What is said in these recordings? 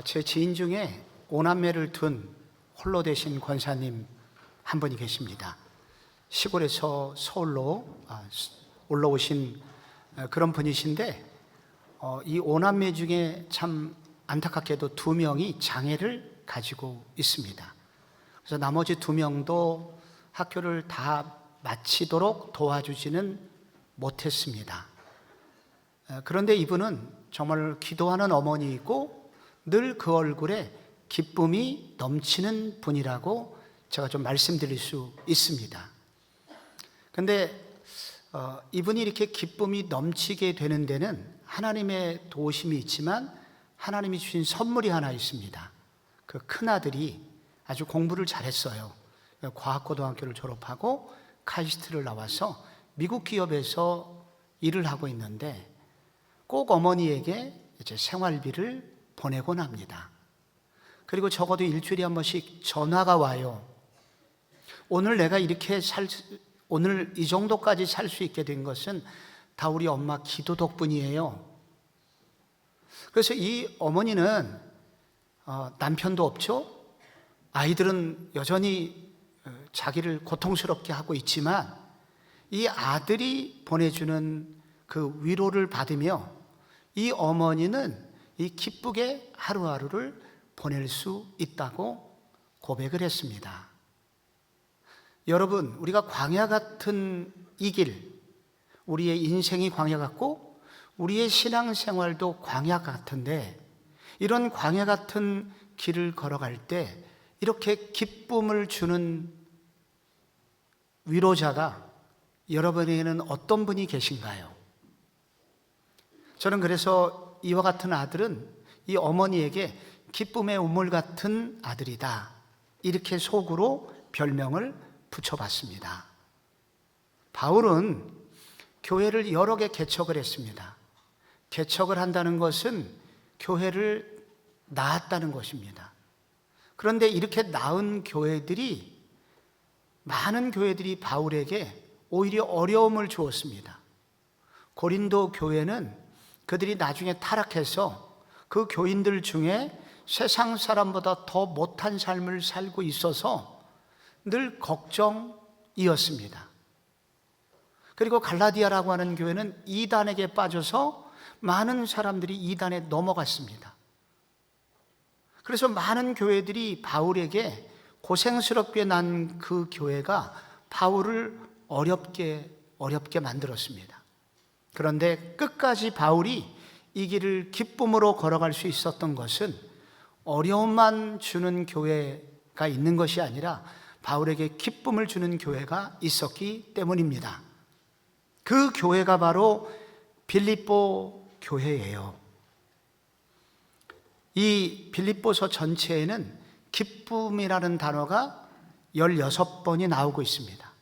제 지인 중에 오남매를 둔 홀로 되신 권사님 한 분이 계십니다. 시골에서 서울로 올라오신 그런 분이신데 이 오남매 중에 참 안타깝게도 2명이 장애를 가지고 있습니다. 그래서 나머지 2명도 학교를 다 마치도록 도와주지는 못했습니다. 그런데 이분은 정말 기도하는 어머니이고 늘 그 얼굴에 기쁨이 넘치는 분이라고 제가 좀 말씀드릴 수 있습니다. 그런데 이분이 이렇게 기쁨이 넘치게 되는 데는 하나님의 도우심이 있지만 하나님이 주신 선물이 하나 있습니다. 그 큰아들이 아주 공부를 잘했어요. 과학고등학교를 졸업하고 카이스트를 나와서 미국 기업에서 일을 하고 있는데 꼭 어머니에게 이제 생활비를 보내곤 합니다. 그리고 적어도 일주일에 한 번씩 전화가 와요. 오늘 내가 오늘 이 정도까지 살 수 있게 된 것은 다 우리 엄마 기도 덕분이에요. 그래서 이 어머니는 남편도 없죠. 아이들은 여전히 자기를 고통스럽게 하고 있지만 이 아들이 보내주는 그 위로를 받으며 이 어머니는 이 기쁘게 하루하루를 보낼 수 있다고 고백을 했습니다. 여러분, 우리가 광야 같은 이 길, 우리의 인생이 광야 같고 우리의 신앙생활도 광야 같은데 이런 광야 같은 길을 걸어갈 때 이렇게 기쁨을 주는 위로자가 여러분에게는 어떤 분이 계신가요? 저는 그래서 이와 같은 아들은 이 어머니에게 기쁨의 우물 같은 아들이다, 이렇게 속으로 별명을 붙여봤습니다. 바울은 교회를 여러 개 개척을 했습니다. 개척을 한다는 것은 교회를 낳았다는 것입니다. 그런데 이렇게 낳은 교회들이, 많은 교회들이 바울에게 오히려 어려움을 주었습니다. 고린도 교회는 그들이 나중에 타락해서 그 교인들 중에 세상 사람보다 더 못한 삶을 살고 있어서 늘 걱정이었습니다. 그리고 갈라디아라고 하는 교회는 이단에게 빠져서 많은 사람들이 이단에 넘어갔습니다. 그래서 많은 교회들이 바울에게 고생스럽게 난 그 교회가 바울을 어렵게 만들었습니다. 그런데 끝까지 바울이 이 길을 기쁨으로 걸어갈 수 있었던 것은 어려움만 주는 교회가 있는 것이 아니라 바울에게 기쁨을 주는 교회가 있었기 때문입니다. 그 교회가 바로 빌립보 교회예요. 이 빌립보서 전체에는 기쁨이라는 단어가 16번이 나오고 있습니다.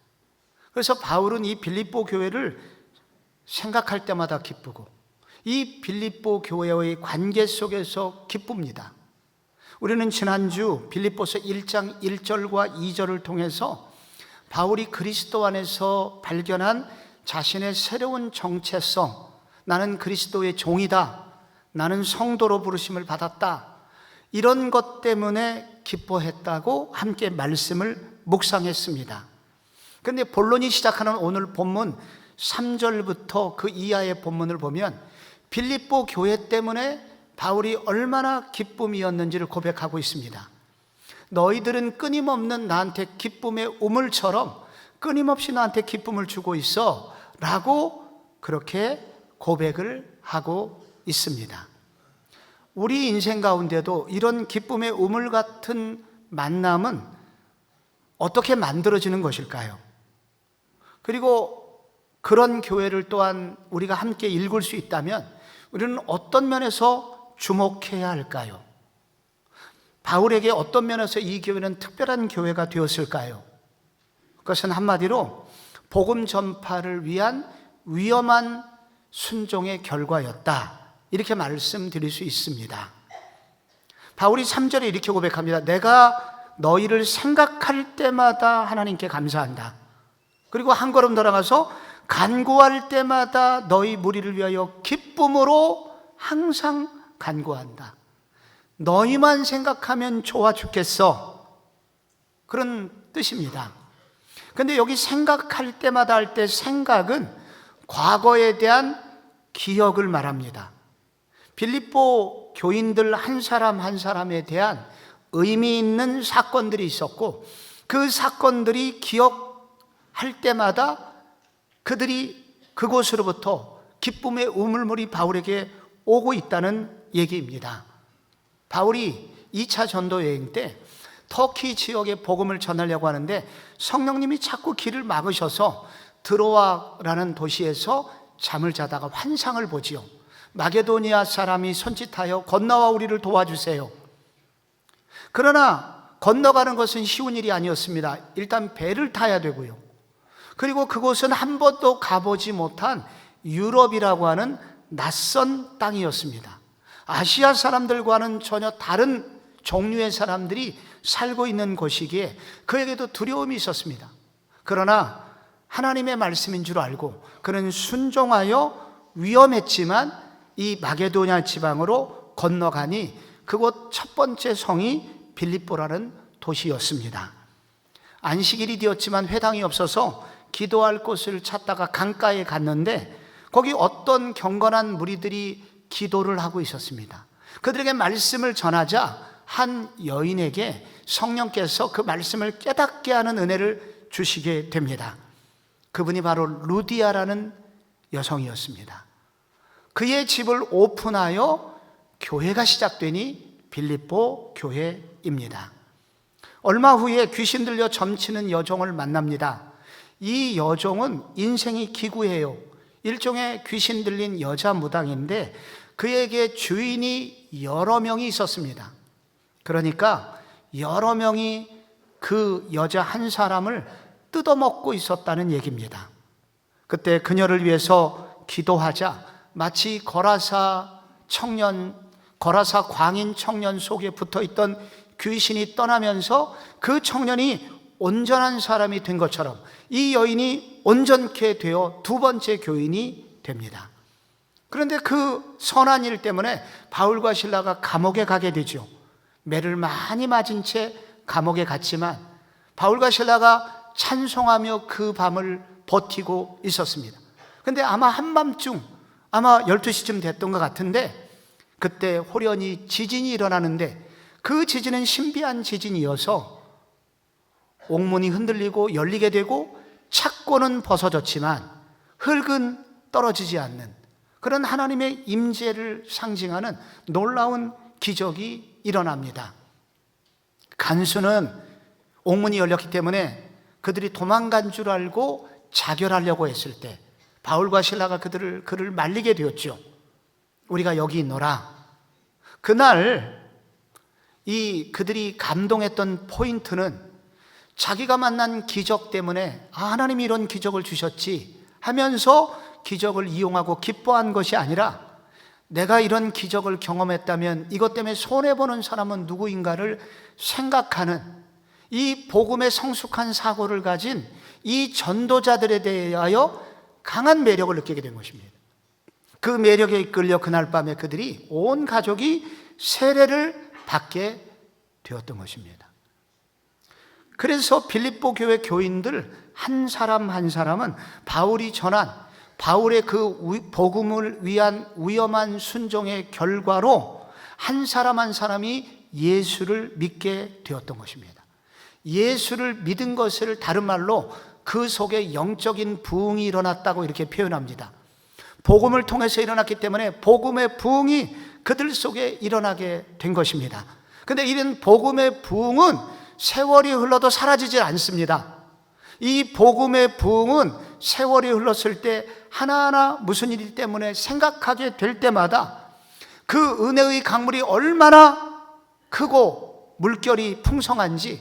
그래서 바울은 이 빌립보 교회를 생각할 때마다 기쁘고 이 빌립보 교회와의 관계 속에서 기쁩니다. 우리는 지난주 빌립보서 1장 1절과 2절을 통해서 바울이 그리스도 안에서 발견한 자신의 새로운 정체성, 나는 그리스도의 종이다, 나는 성도로 부르심을 받았다, 이런 것 때문에 기뻐했다고 함께 말씀을 묵상했습니다. 그런데 본론이 시작하는 오늘 본문 3절부터 그 이하의 본문을 보면 빌립보 교회 때문에 바울이 얼마나 기쁨이었는지를 고백하고 있습니다. 너희들은 끊임없는 나한테 기쁨의 우물처럼 끊임없이 나한테 기쁨을 주고 있어 라고 그렇게 고백을 하고 있습니다. 우리 인생 가운데도 이런 기쁨의 우물 같은 만남은 어떻게 만들어지는 것일까요? 그리고 그런 교회를 또한 우리가 함께 읽을 수 있다면 우리는 어떤 면에서 주목해야 할까요? 바울에게 어떤 면에서 이 교회는 특별한 교회가 되었을까요? 그것은 한마디로 복음 전파를 위한 위험한 순종의 결과였다, 이렇게 말씀드릴 수 있습니다. 바울이 3절에 이렇게 고백합니다. 내가 너희를 생각할 때마다 하나님께 감사한다. 그리고 한 걸음 더 나가서 간구할 때마다 너희 무리를 위하여 기쁨으로 항상 간구한다. 너희만 생각하면 좋아 죽겠어. 그런 뜻입니다. 근데 여기 생각할 때마다 할 때 생각은 과거에 대한 기억을 말합니다. 빌립보 교인들 한 사람 한 사람에 대한 의미 있는 사건들이 있었고, 그 사건들이 기억할 때마다 그들이 그곳으로부터 기쁨의 우물물이 바울에게 오고 있다는 얘기입니다. 바울이 2차 전도 여행 때 터키 지역에 복음을 전하려고 하는데 성령님이 자꾸 길을 막으셔서 드로아라는 도시에서 잠을 자다가 환상을 보지요. 마게도니아 사람이 손짓하여 건너와 우리를 도와주세요. 그러나 건너가는 것은 쉬운 일이 아니었습니다. 일단 배를 타야 되고요. 그리고 그곳은 한 번도 가보지 못한 유럽이라고 하는 낯선 땅이었습니다. 아시아 사람들과는 전혀 다른 종류의 사람들이 살고 있는 곳이기에 그에게도 두려움이 있었습니다. 그러나 하나님의 말씀인 줄 알고 그는 순종하여 위험했지만 이 마게도냐 지방으로 건너가니 그곳 첫 번째 성이 빌립보라는 도시였습니다. 안식일이 되었지만 회당이 없어서 기도할 곳을 찾다가 강가에 갔는데 거기 어떤 경건한 무리들이 기도를 하고 있었습니다. 그들에게 말씀을 전하자 한 여인에게 성령께서 그 말씀을 깨닫게 하는 은혜를 주시게 됩니다. 그분이 바로 루디아라는 여성이었습니다. 그의 집을 오픈하여 교회가 시작되니 빌립보 교회입니다. 얼마 후에 귀신 들려 점치는 여종을 만납니다. 이 여종은 인생이 기구해요. 일종의 귀신 들린 여자 무당인데 그에게 주인이 여러 명이 있었습니다. 그러니까 여러 명이 그 여자 한 사람을 뜯어먹고 있었다는 얘기입니다. 그때 그녀를 위해서 기도하자 마치 거라사 광인 청년 속에 붙어있던 귀신이 떠나면서 그 청년이 온전한 사람이 된 것처럼 이 여인이 온전케 되어 두 번째 교인이 됩니다. 그런데 그 선한 일 때문에 바울과 실라가 감옥에 가게 되죠. 매를 많이 맞은 채 감옥에 갔지만 바울과 실라가 찬송하며 그 밤을 버티고 있었습니다. 그런데 아마 한밤중, 아마 12시쯤 됐던 것 같은데 그때 호련히 지진이 일어나는데 그 지진은 신비한 지진이어서 옥문이 흔들리고 열리게 되고 착고는 벗어졌지만 흙은 떨어지지 않는 그런 하나님의 임재를 상징하는 놀라운 기적이 일어납니다. 간수는 옥문이 열렸기 때문에 그들이 도망간 줄 알고 자결하려고 했을 때 바울과 실라가 그를 말리게 되었죠. 우리가 여기 있노라. 그날 그들이 감동했던 포인트는 자기가 만난 기적 때문에 하나님이 이런 기적을 주셨지 하면서 기적을 이용하고 기뻐한 것이 아니라 내가 이런 기적을 경험했다면 이것 때문에 손해보는 사람은 누구인가를 생각하는 이 복음의 성숙한 사고를 가진 이 전도자들에 대하여 강한 매력을 느끼게 된 것입니다. 그 매력에 이끌려 그날 밤에 그들이 온 가족이 세례를 받게 되었던 것입니다. 그래서 빌립보 교회 교인들 한 사람 한 사람은 바울이 전한 바울의 그 복음을 위한 위험한 순종의 결과로 한 사람 한 사람이 예수를 믿게 되었던 것입니다. 예수를 믿은 것을 다른 말로 그 속에 영적인 부흥이 일어났다고 이렇게 표현합니다. 복음을 통해서 일어났기 때문에 복음의 부흥이 그들 속에 일어나게 된 것입니다. 그런데 이런 복음의 부흥은 세월이 흘러도 사라지지 않습니다. 이 복음의 부흥은 세월이 흘렀을 때 하나하나 무슨 일 때문에 생각하게 될 때마다 그 은혜의 강물이 얼마나 크고 물결이 풍성한지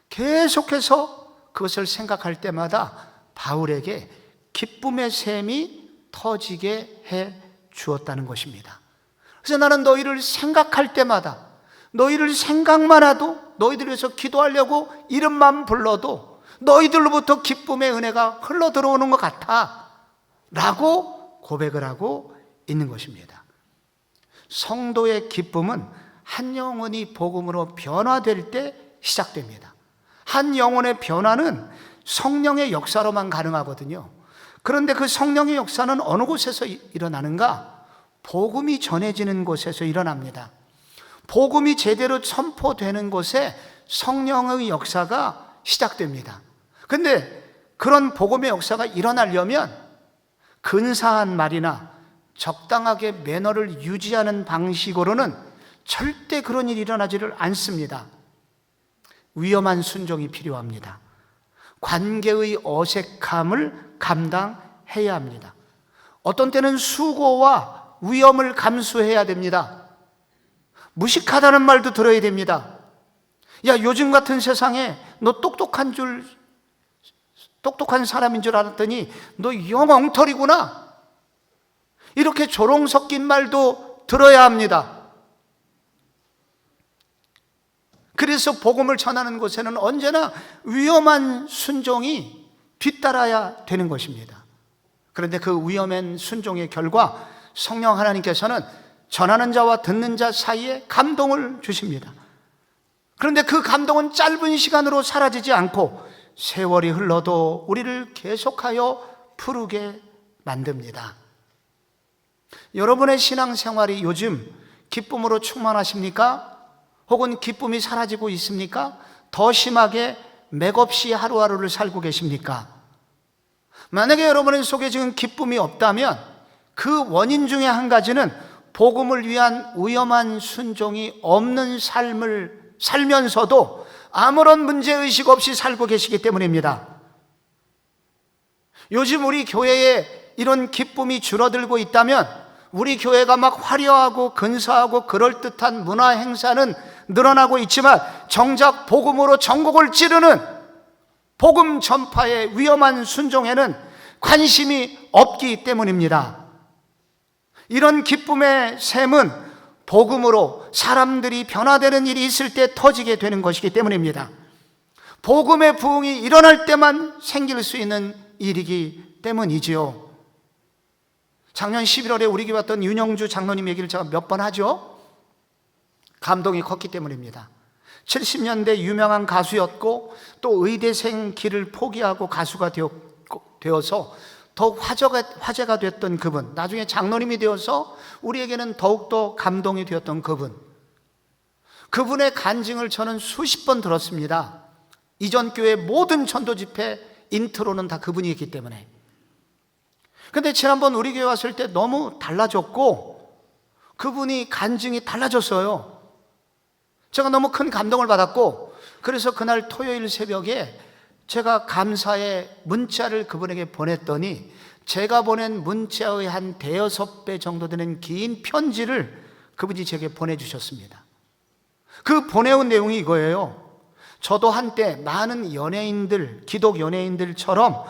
계속해서 그것을 생각할 때마다 바울에게 기쁨의 샘이 터지게 해 주었다는 것입니다. 그래서 나는 너희를 생각할 때마다 너희를 생각만 해도 너희들 위해서 기도하려고 이름만 불러도 너희들로부터 기쁨의 은혜가 흘러 들어오는 것 같아 라고 고백을 하고 있는 것입니다. 성도의 기쁨은 한 영혼이 복음으로 변화될 때 시작됩니다. 한 영혼의 변화는 성령의 역사로만 가능하거든요. 그런데 그 성령의 역사는 어느 곳에서 일어나는가? 복음이 전해지는 곳에서 일어납니다. 복음이 제대로 선포되는 곳에 성령의 역사가 시작됩니다. 그런데 그런 복음의 역사가 일어나려면 근사한 말이나 적당하게 매너를 유지하는 방식으로는 절대 그런 일이 일어나지를 않습니다. 위험한 순종이 필요합니다. 관계의 어색함을 감당해야 합니다. 어떤 때는 수고와 위험을 감수해야 됩니다. 무식하다는 말도 들어야 됩니다. 야, 요즘 같은 세상에 너 똑똑한 사람인 줄 알았더니 너 영 엉터리구나. 이렇게 조롱 섞인 말도 들어야 합니다. 그래서 복음을 전하는 곳에는 언제나 위험한 순종이 뒤따라야 되는 것입니다. 그런데 그 위험한 순종의 결과 성령 하나님께서는 전하는 자와 듣는 자 사이에 감동을 주십니다. 그런데 그 감동은 짧은 시간으로 사라지지 않고 세월이 흘러도 우리를 계속하여 푸르게 만듭니다. 여러분의 신앙생활이 요즘 기쁨으로 충만하십니까? 혹은 기쁨이 사라지고 있습니까? 더 심하게 맥없이 하루하루를 살고 계십니까? 만약에 여러분 속에 지금 기쁨이 없다면 그 원인 중에 한 가지는 복음을 위한 위험한 순종이 없는 삶을 살면서도 아무런 문제의식 없이 살고 계시기 때문입니다. 요즘 우리 교회에 이런 기쁨이 줄어들고 있다면 우리 교회가 막 화려하고 근사하고 그럴듯한 문화 행사는 늘어나고 있지만 정작 복음으로 전곡을 찌르는 복음 전파의 위험한 순종에는 관심이 없기 때문입니다. 이런 기쁨의 샘은 복음으로 사람들이 변화되는 일이 있을 때 터지게 되는 것이기 때문입니다. 복음의 부흥이 일어날 때만 생길 수 있는 일이기 때문이지요. 작년 11월에 우리 교회 왔던 윤영주 장로님 얘기를 제가 몇 번 하죠. 감동이 컸기 때문입니다. 70년대 유명한 가수였고 또 의대생 길을 포기하고 가수가 되어서 더욱 화제가 됐던 그분, 나중에 장로님이 되어서 우리에게는 더욱더 감동이 되었던 그분의 간증을 저는 수십 번 들었습니다. 이전 교회 모든 전도 집회 인트로는 다 그분이었기 때문에. 근데 지난번 우리 교회 왔을 때 너무 달라졌고 그분이 간증이 달라졌어요. 제가 너무 큰 감동을 받았고, 그래서 그날 토요일 새벽에 제가 감사의 문자를 그분에게 보냈더니 제가 보낸 문자의 한 대여섯 배 정도 되는 긴 편지를 그분이 제게 보내주셨습니다. 그 보내온 내용이 이거예요. 저도 한때 많은 연예인들, 기독 연예인들처럼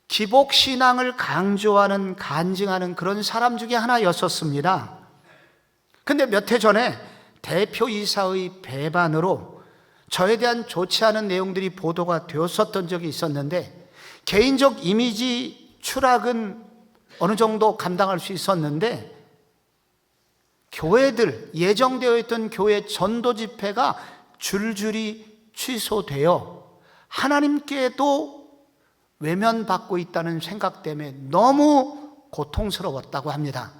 기복신앙을 강조하는, 간증하는 그런 사람 중에 하나였었습니다. 근데 몇 해 전에 대표이사의 배반으로 저에 대한 좋지 않은 내용들이 보도가 되었었던 적이 있었는데, 개인적 이미지 추락은 어느 정도 감당할 수 있었는데, 교회들, 예정되어 있던 교회 전도 집회가 줄줄이 취소되어 하나님께도 외면받고 있다는 생각 때문에 너무 고통스러웠다고 합니다.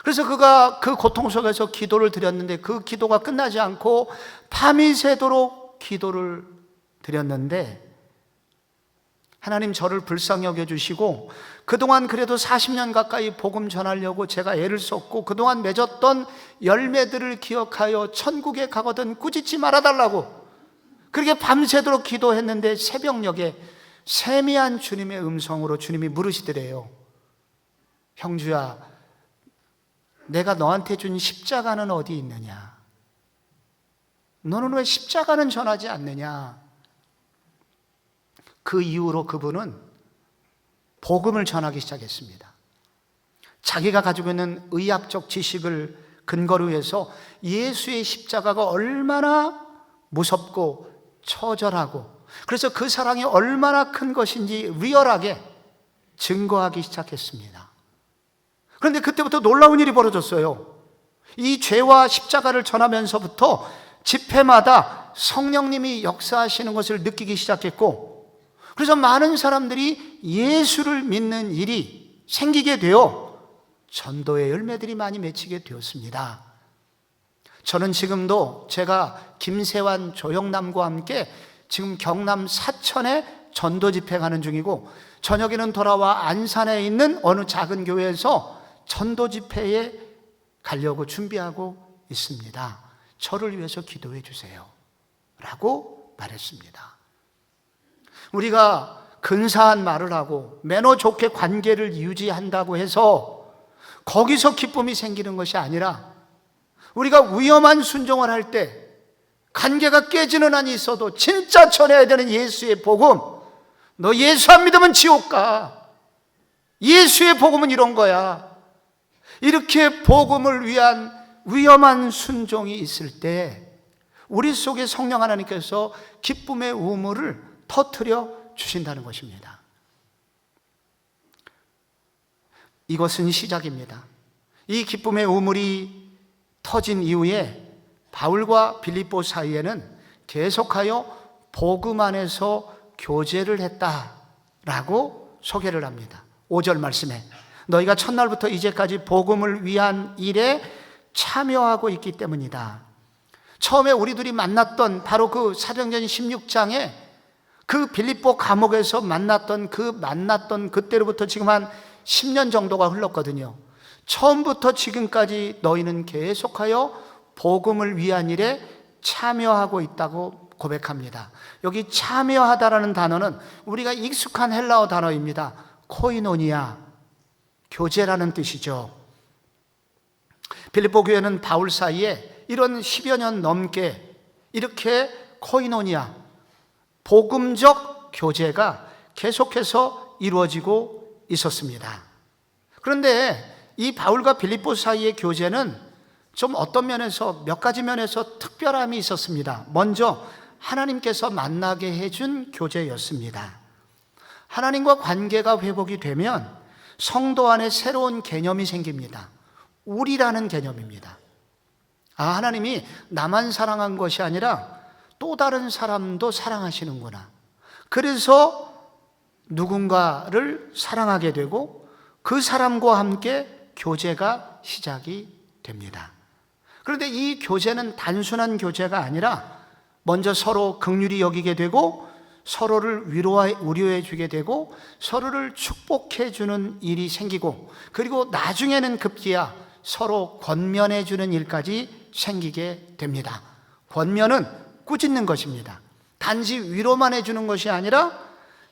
그래서 그가 그 고통 속에서 기도를 드렸는데 그 기도가 끝나지 않고 밤이 새도록 기도를 드렸는데, 하나님 저를 불쌍히 여겨주시고 그동안 그래도 40년 가까이 복음 전하려고 제가 애를 썼고 그동안 맺었던 열매들을 기억하여 천국에 가거든 꾸짖지 말아달라고 그렇게 밤새도록 기도했는데, 새벽녘에 세미한 주님의 음성으로 주님이 물으시더래요. 형주야, 내가 너한테 준 십자가는 어디 있느냐? 너는 왜 십자가는 전하지 않느냐? 그 이후로 그분은 복음을 전하기 시작했습니다. 자기가 가지고 있는 의학적 지식을 근거로 해서 예수의 십자가가 얼마나 무섭고 처절하고, 그래서 그 사랑이 얼마나 큰 것인지 리얼하게 증거하기 시작했습니다. 그런데 그때부터 놀라운 일이 벌어졌어요. 이 죄와 십자가를 전하면서부터 집회마다 성령님이 역사하시는 것을 느끼기 시작했고, 그래서 많은 사람들이 예수를 믿는 일이 생기게 되어 전도의 열매들이 많이 맺히게 되었습니다. 저는 지금도 제가 김세환, 조영남과 함께 지금 경남 사천에 전도 집회 가는 중이고, 저녁에는 돌아와 안산에 있는 어느 작은 교회에서 전도 집회에 가려고 준비하고 있습니다. 저를 위해서 기도해 주세요 라고 말했습니다. 우리가 근사한 말을 하고 매너 좋게 관계를 유지한다고 해서 거기서 기쁨이 생기는 것이 아니라, 우리가 위험한 순종을 할 때 관계가 깨지는 한이 있어도 진짜 전해야 되는 예수의 복음, 너 예수 안 믿으면 지옥 가, 예수의 복음은 이런 거야, 이렇게 복음을 위한 위험한 순종이 있을 때 우리 속에 성령 하나님께서 기쁨의 우물을 터뜨려 주신다는 것입니다. 이것은 시작입니다. 이 기쁨의 우물이 터진 이후에 바울과 빌립보 사이에는 계속하여 복음 안에서 교제를 했다라고 소개를 합니다. 5절 말씀에 너희가 첫날부터 이제까지 복음을 위한 일에 참여하고 있기 때문이다. 처음에 우리들이 만났던 바로 그 사도행전 16장에 그 빌립보 감옥에서 만났던 그때로부터 지금 한 10년 정도가 흘렀거든요. 처음부터 지금까지 너희는 계속하여 복음을 위한 일에 참여하고 있다고 고백합니다. 여기 참여하다라는 단어는 우리가 익숙한 헬라어 단어입니다. 코이노니아, 교제라는 뜻이죠. 빌립보 교회는 바울 사이에 이런 10여 년 넘게 이렇게 코이노니아, 복음적 교제가 계속해서 이루어지고 있었습니다. 그런데 이 바울과 빌립보 사이의 교제는 좀 어떤 면에서, 몇 가지 면에서 특별함이 있었습니다. 먼저 하나님께서 만나게 해준 교제였습니다. 하나님과 관계가 회복이 되면 성도 안에 새로운 개념이 생깁니다. 우리라는 개념입니다. 하나님이 나만 사랑한 것이 아니라 또 다른 사람도 사랑하시는구나. 그래서 누군가를 사랑하게 되고 그 사람과 함께 교제가 시작이 됩니다. 그런데 이 교제는 단순한 교제가 아니라 먼저 서로 긍휼히 여기게 되고 서로를 위로해 주게 되고 서로를 축복해 주는 일이 생기고, 그리고 나중에는 급기야 서로 권면해 주는 일까지 생기게 됩니다. 권면은 꾸짖는 것입니다. 단지 위로만 해주는 것이 아니라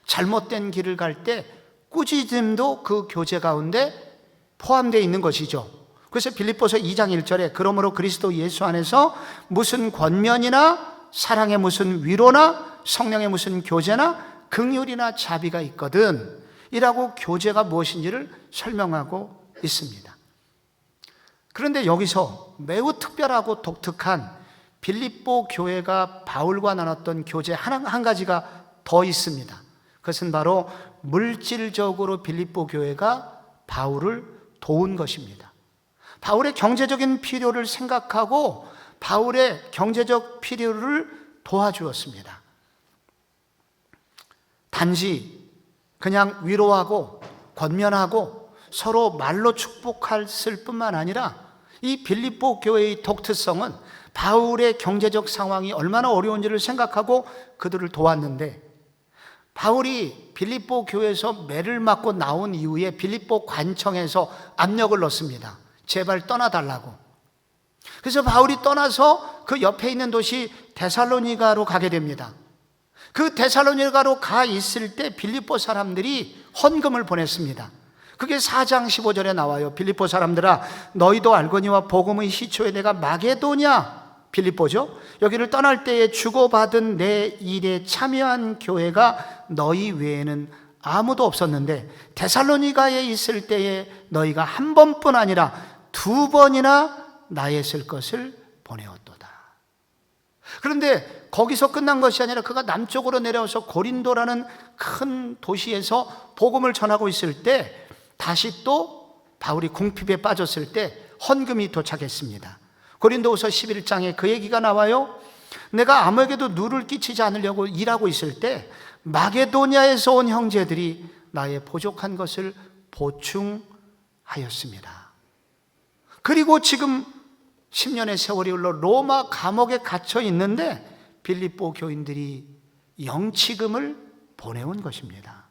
잘못된 길을 갈 때 꾸짖음도 그 교제 가운데 포함되어 있는 것이죠. 그래서 빌립보서 2장 1절에 그러므로 그리스도 예수 안에서 무슨 권면이나 사랑의 무슨 위로나 성령의 무슨 교제나 긍휼이나 자비가 있거든 이라고 교제가 무엇인지를 설명하고 있습니다. 그런데 여기서 매우 특별하고 독특한 빌립보 교회가 바울과 나눴던 교제 한 가지가 더 있습니다. 그것은 바로 물질적으로 빌립보 교회가 바울을 도운 것입니다. 바울의 경제적인 필요를 생각하고 바울의 경제적 필요를 도와주었습니다. 단지 그냥 위로하고 권면하고 서로 말로 축복했을 뿐만 아니라 이 빌립보 교회의 독특성은 바울의 경제적 상황이 얼마나 어려운지를 생각하고 그들을 도왔는데, 바울이 빌립보 교회에서 매를 맞고 나온 이후에 빌립보 관청에서 압력을 넣습니다. 제발 떠나달라고. 그래서 바울이 떠나서 그 옆에 있는 도시 데살로니가로 가게 됩니다. 그 데살로니가로 가 있을 때 빌립보 사람들이 헌금을 보냈습니다. 그게 4장 15절에 나와요. 빌립보 사람들아 너희도 알거니와 복음의 시초에 내가 마게도냐, 빌립보죠, 여기를 떠날 때에 주고받은 내 일에 참여한 교회가 너희 외에는 아무도 없었는데 데살로니가에 있을 때에 너희가 한 번뿐 아니라 2번이나 나의 쓸 것을 보내었도다. 그런데 거기서 끝난 것이 아니라 그가 남쪽으로 내려와서 고린도라는 큰 도시에서 복음을 전하고 있을 때 다시 또 바울이 궁핍에 빠졌을 때 헌금이 도착했습니다. 고린도후서 11장에 그 얘기가 나와요. 내가 아무에게도 누를 끼치지 않으려고 일하고 있을 때 마게도냐에서 온 형제들이 나의 부족한 것을 보충하였습니다. 그리고 지금 10년의 세월이 흘러 로마 감옥에 갇혀 있는데 빌립보 교인들이 영치금을 보내온 것입니다.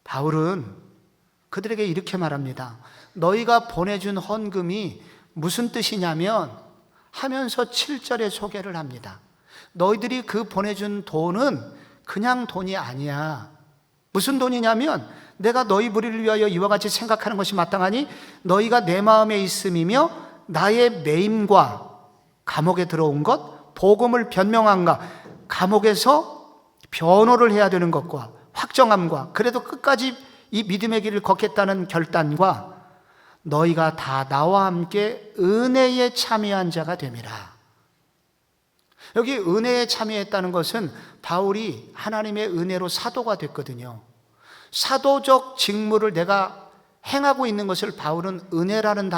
바울은 그들에게 이렇게 말합니다. 너희가 보내준 헌금이 무슨 뜻이냐면 하면서 7절에 소개를 합니다. 너희들이 그 보내준 돈은 그냥 돈이 아니야. 무슨 돈이냐면 내가 너희 무리를 위하여 이와 같이 생각하는 것이 마땅하니 너희가 내 마음에 있음이며 나의 매임과 감옥에 들어온 것, 복음을 변명함과 감옥에서 변호를 해야 되는 것과 확정함과 그래도 끝까지 이 믿음의 길을 걷겠다는 결단과 너희가 다 나와 함께 은혜에 참여한 자가 됨이라. 여기 은혜에 참여했다는 것은 바울이 하나님의 은혜로 사도가 됐거든요. 사도적 직무를 내가 행하고 있는 것을 바울은 은혜라는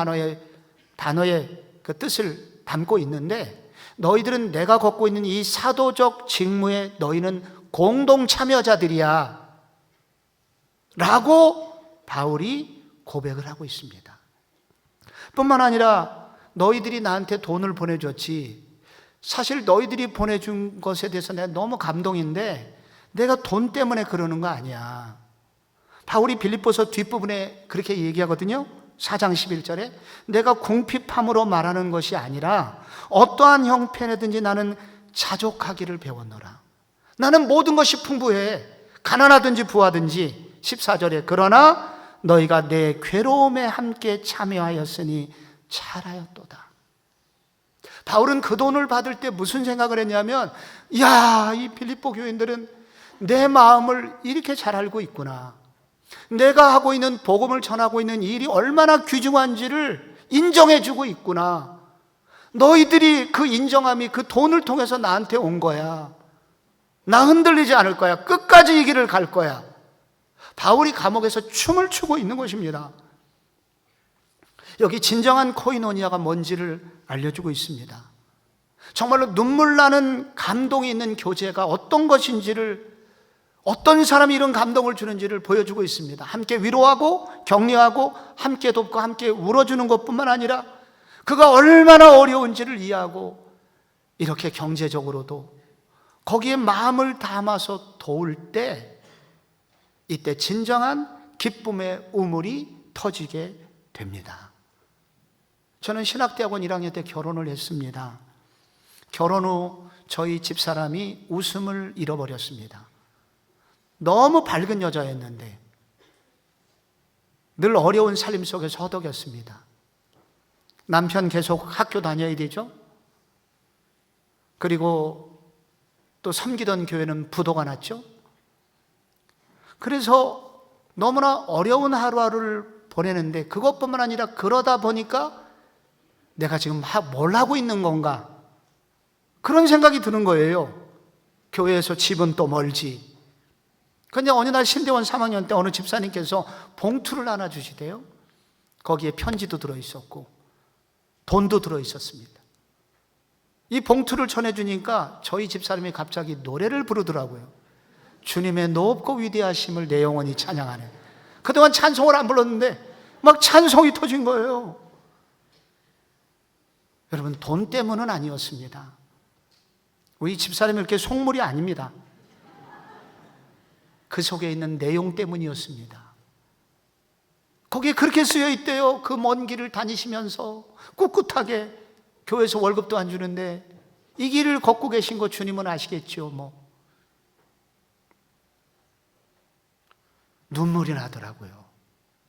단어의 그 뜻을 담고 있는데 너희들은 내가 걷고 있는 이 사도적 직무에 너희는 공동 참여자들이야 라고 바울이 고백을 하고 있습니다. 뿐만 아니라 너희들이 나한테 돈을 보내줬지, 사실 너희들이 보내준 것에 대해서 내가 너무 감동인데 내가 돈 때문에 그러는 거 아니야. 바울이 빌립보서 뒷부분에 그렇게 얘기하거든요. 4장 11절에 내가 궁핍함으로 말하는 것이 아니라 어떠한 형편이든지 나는 자족하기를 배웠노라. 나는 모든 것이 풍부해, 가난하든지 부하든지. 14절에 그러나 너희가 내 괴로움에 함께 참여하였으니 잘하였도다. 바울은 그 돈을 받을 때 무슨 생각을 했냐면, 야, 이 빌립보 교인들은 내 마음을 이렇게 잘 알고 있구나. 내가 하고 있는 복음을 전하고 있는 일이 얼마나 귀중한지를 인정해주고 있구나. 너희들이 그 인정함이 그 돈을 통해서 나한테 온 거야. 나 흔들리지 않을 거야. 끝까지 이 길을 갈 거야. 바울이 감옥에서 춤을 추고 있는 것입니다. 여기 진정한 코이노니아가 뭔지를 알려주고 있습니다. 정말로 눈물 나는 감동이 있는 교제가 어떤 것인지를, 어떤 사람이 이런 감동을 주는지를 보여주고 있습니다. 함께 위로하고 격려하고 함께 돕고 함께 울어주는 것뿐만 아니라 그가 얼마나 어려운지를 이해하고 이렇게 경제적으로도 거기에 마음을 담아서 도울 때, 이때 진정한 기쁨의 우물이 터지게 됩니다. 저는 신학대학원 1학년 때 결혼을 했습니다. 결혼 후 저희 집사람이 웃음을 잃어버렸습니다. 너무 밝은 여자였는데 늘 어려운 삶 속에서 허덕였습니다. 남편 계속 학교 다녀야 되죠. 그리고 또 섬기던 교회는 부도가 났죠. 그래서 너무나 어려운 하루하루를 보내는데 그것뿐만 아니라 그러다 보니까 내가 지금 뭘 하고 있는 건가? 그런 생각이 드는 거예요. 교회에서 집은 또 멀지. 근데 어느 날 신대원 3학년 때 어느 집사님께서 봉투를 하나 주시대요. 거기에 편지도 들어있었고 돈도 들어있었습니다. 이 봉투를 전해주니까 저희 집사람이 갑자기 노래를 부르더라고요. 주님의 높고 위대하심을 내 영혼이 찬양하네. 그동안 찬송을 안 불렀는데 막 찬송이 터진 거예요. 여러분, 돈 때문은 아니었습니다. 우리 집사람이 이렇게 속물이 아닙니다. 그 속에 있는 내용 때문이었습니다. 거기에 그렇게 쓰여 있대요. 그 먼 길을 다니시면서 꿋꿋하게 교회에서 월급도 안 주는데 이 길을 걷고 계신 거 주님은 아시겠죠. 눈물이 나더라고요.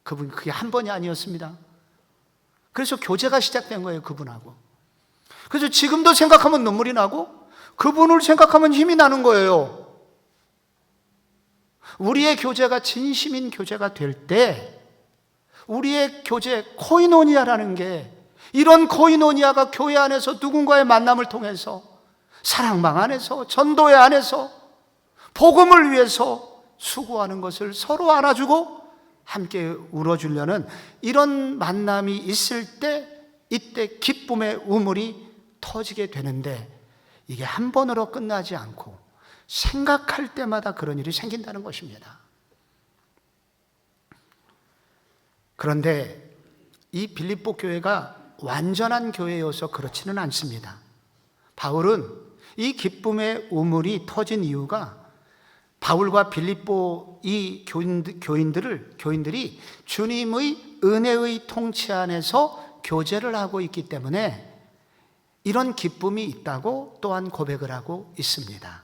그분 그게 한 번이 아니었습니다. 그래서 교제가 시작된 거예요, 그분하고. 그래서 지금도 생각하면 눈물이 나고 그분을 생각하면 힘이 나는 거예요. 우리의 교제가 진심인 교제가 될 때 우리의 교제, 코이노니아라는 게, 이런 코이노니아가 교회 안에서 누군가의 만남을 통해서 사랑방 안에서 전도회 안에서 복음을 위해서 수고하는 것을 서로 알아주고 함께 울어주려는 이런 만남이 있을 때 이때 기쁨의 우물이 터지게 되는데 이게 한 번으로 끝나지 않고 생각할 때마다 그런 일이 생긴다는 것입니다. 그런데 이 빌립보 교회가 완전한 교회여서 그렇지는 않습니다. 바울은 이 기쁨의 우물이 터진 이유가 바울과 빌립보 이 교인들이 주님의 은혜의 통치 안에서 교제를 하고 있기 때문에 이런 기쁨이 있다고 또한 고백을 하고 있습니다.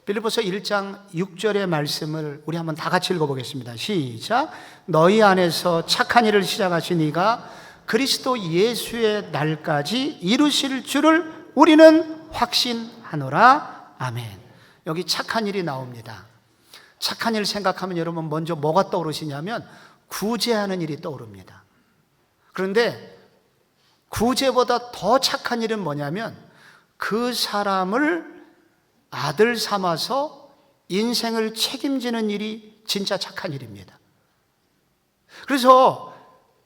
빌립보서 1장 6절의 말씀을 우리 한번 다 같이 읽어보겠습니다. 시작. 너희 안에서 착한 일을 시작하신 이가 그리스도 예수의 날까지 이루실 줄을 우리는 확신하노라. 아멘. 여기 착한 일이 나옵니다. 착한 일 생각하면 여러분 먼저 뭐가 떠오르시냐면 구제하는 일이 떠오릅니다. 그런데 구제보다 더 착한 일은 뭐냐면 그 사람을 아들 삼아서 인생을 책임지는 일이 진짜 착한 일입니다. 그래서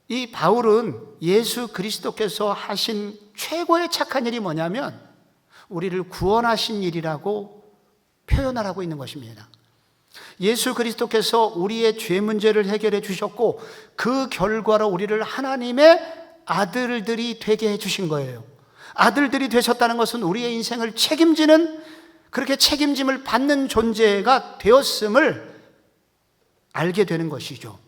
이 바울은 예수 그리스도께서 하신 최고의 착한 일이 뭐냐면 우리를 구원하신 일이라고 표현을 하고 있는 것입니다. 예수 그리스도께서 우리의 죄 문제를 해결해 주셨고 그 결과로 우리를 하나님의 아들들이 되게 해 주신 거예요. 아들들이 되셨다는 것은 우리의 인생을 책임지는, 그렇게 책임짐을 받는 존재가 되었음을 알게 되는 것이죠.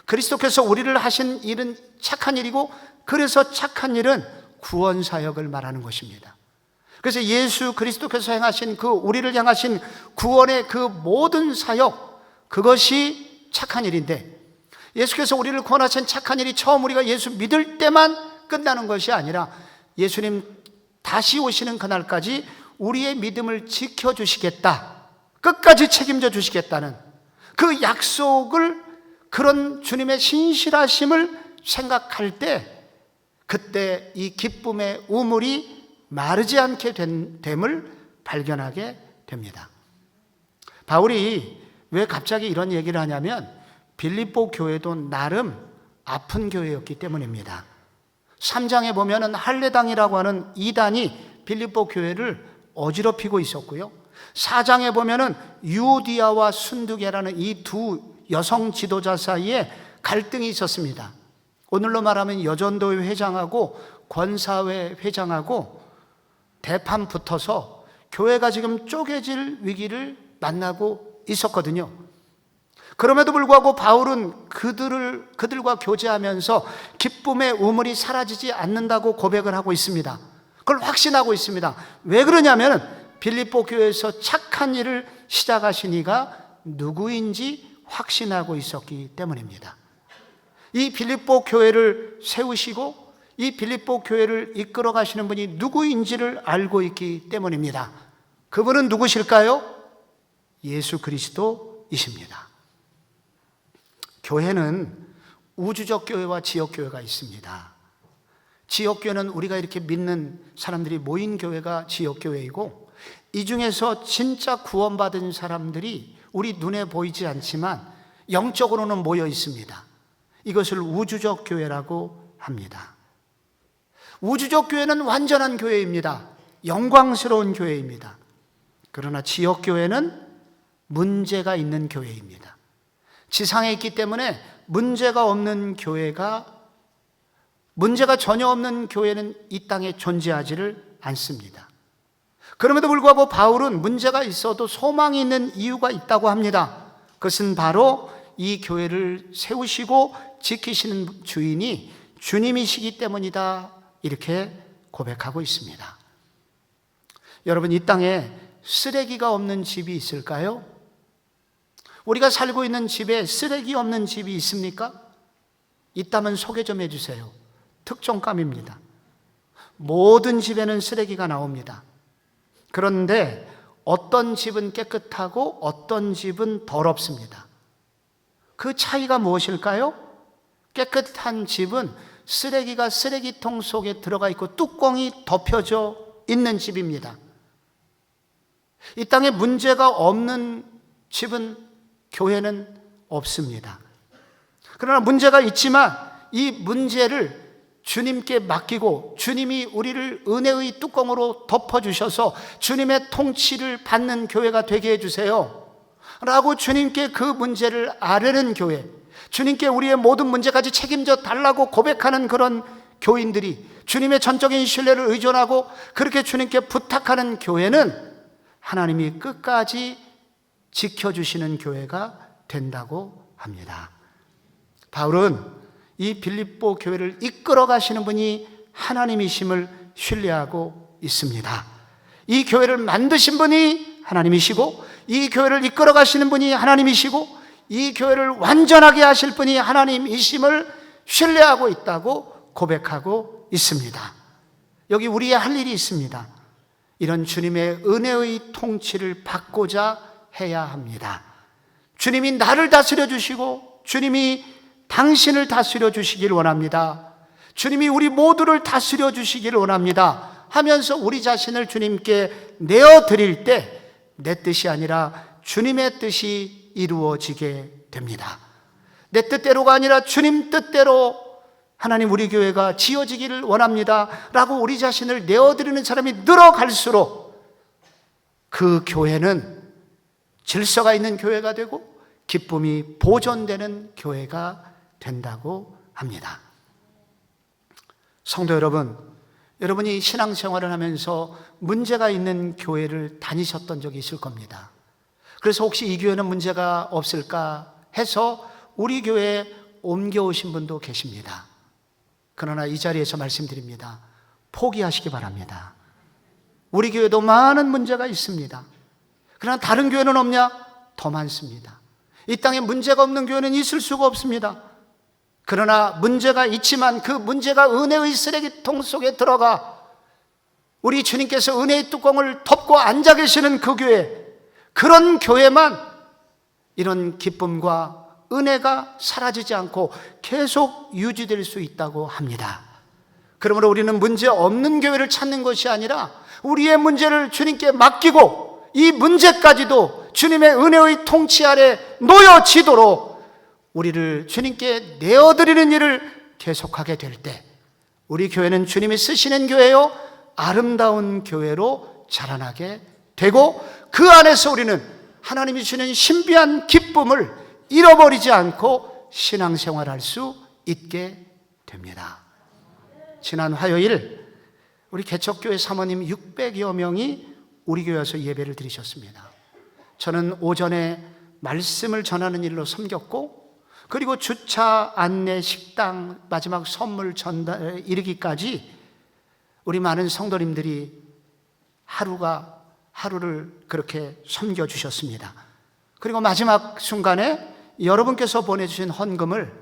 그리스도께서 우리를 하신 일은 착한 일이고, 그래서 착한 일은 구원 사역을 말하는 것입니다. 그래서 예수 그리스도께서 행하신 그 우리를 향하신 구원의 그 모든 사역, 그것이 착한 일인데, 예수께서 우리를 구원하신 착한 일이 처음 우리가 예수 믿을 때만 끝나는 것이 아니라 예수님 다시 오시는 그날까지 우리의 믿음을 지켜주시겠다, 끝까지 책임져 주시겠다는 그 약속을, 그런 주님의 신실하심을 생각할 때 그때 이 기쁨의 우물이 마르지 않게 됨을 발견하게 됩니다. 바울이 왜 갑자기 이런 얘기를 하냐면 빌립보 교회도 나름 아픈 교회였기 때문입니다. 3장에 보면은 할례당이라고 하는 이단이 빌립보 교회를 어지럽히고 있었고요. 4장에 보면은 유오디아와 순두계라는 이 두 여성 지도자 사이에 갈등이 있었습니다. 오늘로 말하면 여전도회 회장하고 권사회 회장하고 대판 붙어서 교회가 지금 쪼개질 위기를 만나고 있었거든요. 그럼에도 불구하고 바울은 그들과 교제하면서 기쁨의 우물이 사라지지 않는다고 고백을 하고 있습니다. 그걸 확신하고 있습니다. 왜 그러냐면 빌립보 교회에서 착한 일을 시작하신 이가 누구인지 확신하고 있었기 때문입니다. 이 빌립보 교회를 세우시고 이 빌립보 교회를 이끌어 가시는 분이 누구인지를 알고 있기 때문입니다. 그분은 누구실까요? 예수 그리스도이십니다. 교회는 우주적 교회와 지역 교회가 있습니다. 지역 교회는 우리가 이렇게 믿는 사람들이 모인 교회가 지역 교회이고, 이 중에서 진짜 구원받은 사람들이 우리 눈에 보이지 않지만 영적으로는 모여 있습니다. 이것을 우주적 교회라고 합니다. 우주적 교회는 완전한 교회입니다. 영광스러운 교회입니다. 그러나 지역 교회는 문제가 있는 교회입니다. 지상에 있기 때문에 문제가 전혀 없는 교회는 이 땅에 존재하지를 않습니다. 그럼에도 불구하고 바울은 문제가 있어도 소망이 있는 이유가 있다고 합니다. 그것은 바로 이 교회를 세우시고 지키시는 주인이 주님이시기 때문이다, 이렇게 고백하고 있습니다. 여러분, 이 땅에 쓰레기가 없는 집이 있을까요? 우리가 살고 있는 집에 쓰레기 없는 집이 있습니까? 있다면 소개 좀 해주세요. 특종감입니다. 모든 집에는 쓰레기가 나옵니다. 그런데 어떤 집은 깨끗하고 어떤 집은 더럽습니다. 그 차이가 무엇일까요? 깨끗한 집은 쓰레기가 쓰레기통 속에 들어가 있고 뚜껑이 덮여져 있는 집입니다. 이 땅에 문제가 없는 집은, 교회는 없습니다. 그러나 문제가 있지만 이 문제를 주님께 맡기고 주님이 우리를 은혜의 뚜껑으로 덮어주셔서 주님의 통치를 받는 교회가 되게 해주세요 라고 주님께 그 문제를 아뢰는 교회, 주님께 우리의 모든 문제까지 책임져 달라고 고백하는 그런 교인들이 주님의 전적인 신뢰를 의존하고 그렇게 주님께 부탁하는 교회는 하나님이 끝까지 지켜주시는 교회가 된다고 합니다. 바울은 이 빌립보 교회를 이끌어 가시는 분이 하나님이심을 신뢰하고 있습니다. 이 교회를 만드신 분이 하나님이시고 이 교회를 이끌어 가시는 분이 하나님이시고 이 교회를 완전하게 하실 분이 하나님이심을 신뢰하고 있다고 고백하고 있습니다. 여기 우리의 할 일이 있습니다. 이런 주님의 은혜의 통치를 받고자 해야 합니다. 주님이 나를 다스려 주시고 주님이 당신을 다스려 주시길 원합니다. 주님이 우리 모두를 다스려 주시길 원합니다 하면서 우리 자신을 주님께 내어드릴 때 내 뜻이 아니라 주님의 뜻이 이루어지게 됩니다. 내 뜻대로가 아니라 주님 뜻대로 하나님 우리 교회가 지어지기를 원합니다 라고 우리 자신을 내어드리는 사람이 늘어갈수록 그 교회는 질서가 있는 교회가 되고 기쁨이 보존되는 교회가 된다고 합니다. 성도 여러분, 여러분이 신앙생활을 하면서 문제가 있는 교회를 다니셨던 적이 있을 겁니다. 그래서 혹시 이 교회는 문제가 없을까 해서 우리 교회에 옮겨오신 분도 계십니다. 그러나 이 자리에서 말씀드립니다. 포기하시기 바랍니다. 우리 교회도 많은 문제가 있습니다. 그러나 다른 교회는 없냐? 더 많습니다. 이 땅에 문제가 없는 교회는 있을 수가 없습니다. 그러나 문제가 있지만 그 문제가 은혜의 쓰레기통 속에 들어가 우리 주님께서 은혜의 뚜껑을 덮고 앉아 계시는 그 교회, 그런 교회만 이런 기쁨과 은혜가 사라지지 않고 계속 유지될 수 있다고 합니다. 그러므로 우리는 문제 없는 교회를 찾는 것이 아니라 우리의 문제를 주님께 맡기고 이 문제까지도 주님의 은혜의 통치 아래 놓여지도록 우리를 주님께 내어드리는 일을 계속하게 될 때 우리 교회는 주님이 쓰시는 교회요 아름다운 교회로 자라나게 되고 그 안에서 우리는 하나님이 주시는 신비한 기쁨을 잃어버리지 않고 신앙생활할 수 있게 됩니다. 지난 화요일 우리 개척교회 사모님 600여 명이 우리 교회 와서 예배를 드리셨습니다. 저는 오전에 말씀을 전하는 일로 섬겼고 그리고 주차, 안내, 식당, 마지막 선물 전달에 이르기까지 우리 많은 성도님들이 하루를 그렇게 섬겨주셨습니다. 그리고 마지막 순간에 여러분께서 보내주신 헌금을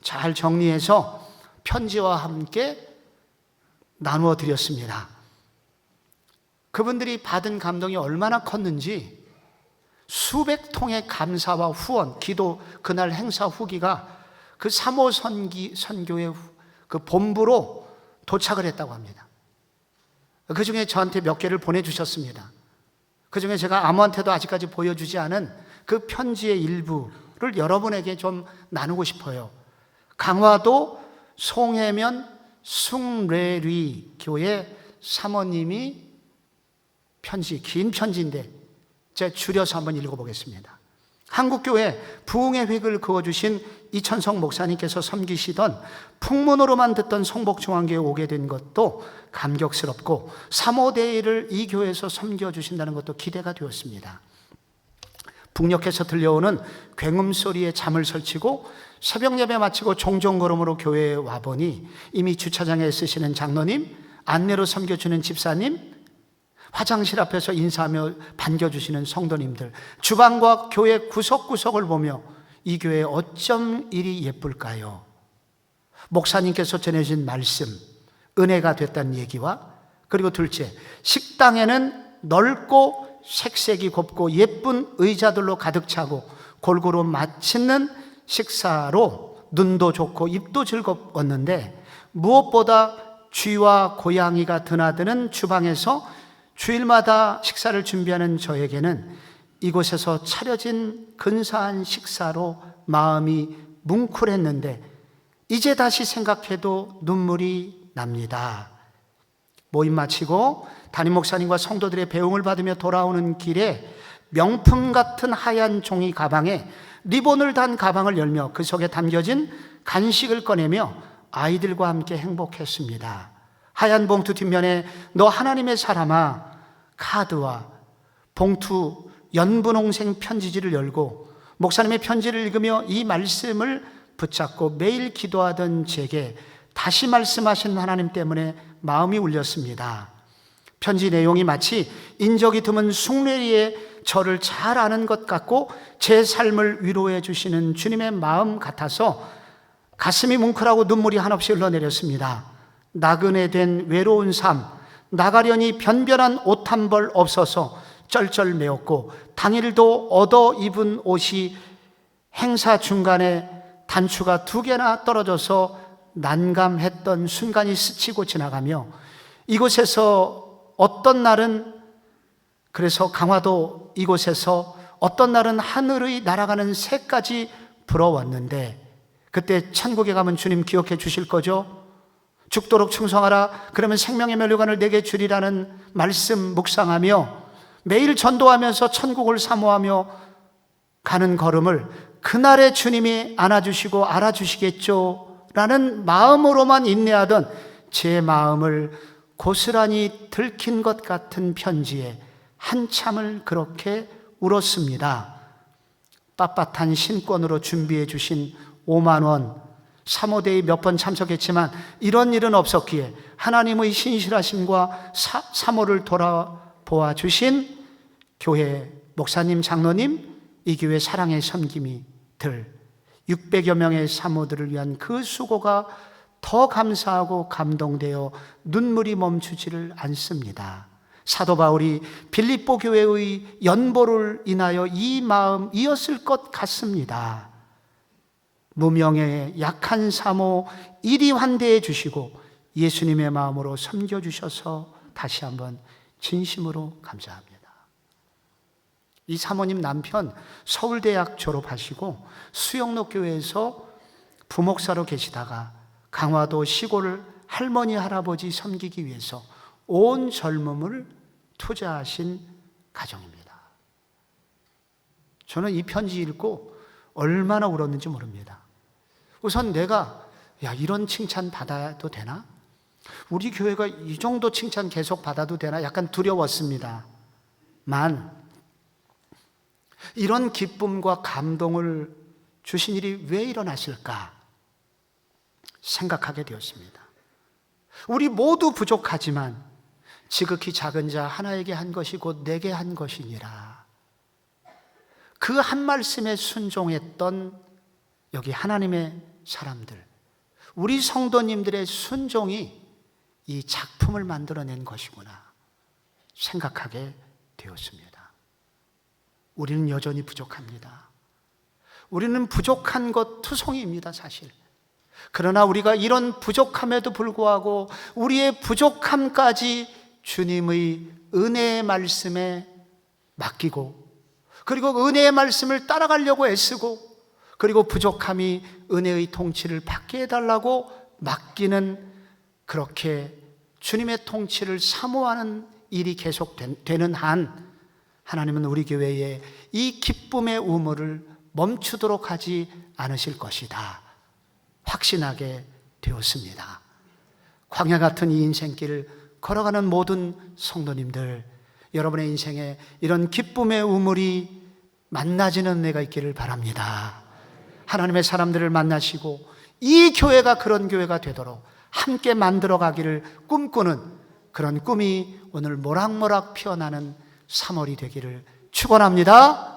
잘 정리해서 편지와 함께 나누어 드렸습니다. 그분들이 받은 감동이 얼마나 컸는지 수백 통의 감사와 후원, 기도 그날 행사 후기가 그 3호 선교의 그 본부로 도착을 했다고 합니다. 그 중에 저한테 몇 개를 보내주셨습니다. 그 중에 제가 아무한테도 아직까지 보여주지 않은 그 편지의 일부를 여러분에게 좀 나누고 싶어요. 강화도 송해면 숭례리 교회 사모님이 긴 편지인데 제가 줄여서 한번 읽어보겠습니다. 한국교회 부흥의 획을 그어주신 이천성 목사님께서 섬기시던 풍문으로만 듣던 성복중앙교회에 오게 된 것도 감격스럽고 3호 대회를 이 교회에서 섬겨주신다는 것도 기대가 되었습니다. 북녘에서 들려오는 굉음소리에 잠을 설치고 새벽 예배 마치고 종종 걸음으로 교회에 와보니 이미 주차장에 쓰시는 장로님, 안내로 섬겨주는 집사님, 화장실 앞에서 인사하며 반겨주시는 성도님들, 주방과 교회 구석구석을 보며 이 교회 어쩜 이리 예쁠까요? 목사님께서 전해주신 말씀, 은혜가 됐다는 얘기와 그리고 둘째, 식당에는 넓고 색색이 곱고 예쁜 의자들로 가득 차고 골고루 맛있는 식사로 눈도 좋고 입도 즐거웠는데 무엇보다 쥐와 고양이가 드나드는 주방에서 주일마다 식사를 준비하는 저에게는 이곳에서 차려진 근사한 식사로 마음이 뭉클했는데 이제 다시 생각해도 눈물이 납니다. 모임 마치고 담임 목사님과 성도들의 배웅을 받으며 돌아오는 길에 명품 같은 하얀 종이 가방에 리본을 단 가방을 열며 그 속에 담겨진 간식을 꺼내며 아이들과 함께 행복했습니다. 하얀 봉투 뒷면에 너 하나님의 사람아 카드와 봉투 연분홍색 편지지를 열고 목사님의 편지를 읽으며 이 말씀을 붙잡고 매일 기도하던 제게 다시 말씀하신 하나님 때문에 마음이 울렸습니다. 편지 내용이 마치 인적이 드문 숭례리에 저를 잘 아는 것 같고 제 삶을 위로해 주시는 주님의 마음 같아서 가슴이 뭉클하고 눈물이 한없이 흘러내렸습니다. 나그네 된 외로운 삶, 나가려니 변변한 옷 한 벌 없어서 쩔쩔매었고 당일도 얻어 입은 옷이 행사 중간에 단추가 2개나 떨어져서 난감했던 순간이 스치고 지나가며 이곳에서 어떤 날은 그래서 강화도 이곳에서 어떤 날은 하늘의 날아가는 새까지 부러웠는데 그때 천국에 가면 주님 기억해 주실 거죠? 죽도록 충성하라 그러면 생명의 면류관을 내게 주리라는 말씀 묵상하며 매일 전도하면서 천국을 사모하며 가는 걸음을 그날에 주님이 안아주시고 알아주시겠죠 라는 마음으로만 인내하던 제 마음을 고스란히 들킨 것 같은 편지에 한참을 그렇게 울었습니다. 빳빳한 신권으로 준비해 주신 5만 원, 사모대에 몇 번 참석했지만 이런 일은 없었기에 하나님의 신실하심과 사모를 돌아보아 주신 교회 목사님, 장로님, 이 교회 사랑의 섬김이 들 600여 명의 사모들을 위한 그 수고가 더 감사하고 감동되어 눈물이 멈추지를 않습니다. 사도 바울이 빌립보 교회의 연보를 인하여 이 마음이었을 것 같습니다. 무명의 약한 사모 이리 환대해 주시고 예수님의 마음으로 섬겨주셔서 다시 한번 진심으로 감사합니다. 이 사모님 남편 서울대학 졸업하시고 수영로 교회에서 부목사로 계시다가 강화도 시골 할머니 할아버지 섬기기 위해서 온 젊음을 투자하신 가정입니다. 저는 이 편지 읽고 얼마나 울었는지 모릅니다. 우선 내가 이런 칭찬 받아도 되나? 우리 교회가 이 정도 칭찬 계속 받아도 되나? 약간 두려웠습니다. 이런 기쁨과 감동을 주신 일이 왜 일어났을까 생각하게 되었습니다. 우리 모두 부족하지만 지극히 작은 자 하나에게 한 것이 곧 내게 한 것이니라. 그 한 말씀에 순종했던 여기 하나님의 사람들, 우리 성도님들의 순종이 이 작품을 만들어낸 것이구나 생각하게 되었습니다. 우리는 여전히 부족합니다. 우리는 부족한 것 투성이입니다, 사실. 그러나 우리가 이런 부족함에도 불구하고 우리의 부족함까지 주님의 은혜의 말씀에 맡기고 그리고 은혜의 말씀을 따라가려고 애쓰고 그리고 부족함이 은혜의 통치를 받게 해달라고 맡기는 그렇게 주님의 통치를 사모하는 일이 계속되는 한 하나님은 우리 교회에 이 기쁨의 우물을 멈추도록 하지 않으실 것이다 확신하게 되었습니다. 광야 같은 이 인생길을 걸어가는 모든 성도님들, 여러분의 인생에 이런 기쁨의 우물이 만나지는 은혜가 있기를 바랍니다. 하나님의 사람들을 만나시고 이 교회가 그런 교회가 되도록 함께 만들어가기를 꿈꾸는 그런 꿈이 오늘 모락모락 피어나는 3월이 되기를 축원합니다.